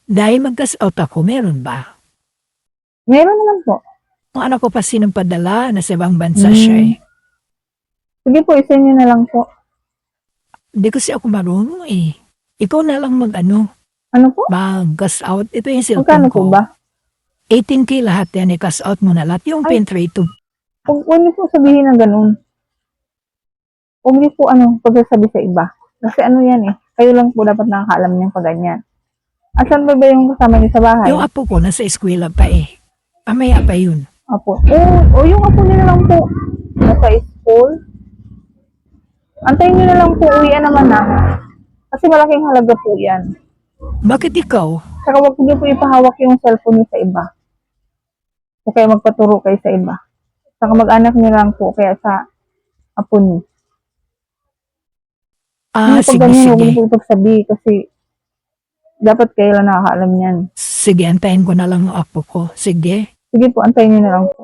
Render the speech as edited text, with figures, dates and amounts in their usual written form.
Dahil mag-out ako, meron ba? Meron naman po. Kung anak ko pa sinong padala, nasa ibang bansa siya eh. Sige po, isend nyo na lang po. Hindi kasi ako marunong eh. Ikaw na lang mag-ano, Ano po? mag-gas out. Ito yung Magkano cellphone po ko. ba? 18K lahat yan, i-gas out mo na lahat. Yung Ay. pin-tray to. Huwag niyo po sabihin ng ganun. Huwag niyo po pagsasabi sa iba. Kasi ano yan eh. Kayo lang po dapat nakakaalam niyang pag ganyan. Asan ba yung kasama niyo sa bahay? Yung apo ko nasa eskwela pa eh. Pamaya pa yun. Apo. O yung apo nila lang po. Nasa school. Antayin niyo na lang po. Uwian naman na. Kasi malaking halaga po yan. Bakit ikaw? Saka huwag niyo po ipahawak yung cellphone niyo sa iba. O kaya magpaturo kayo sa iba. Saka mag-anak niyo lang po. Kaya sa apo niyo. Pag Sige, ganyan, huwag sige. niyo po ipagsabi. Kasi dapat kayo lang nakakaalam yan. Sige, antayin ko na lang ang apo ko. Sige. Sige po, antayin niyo na lang po.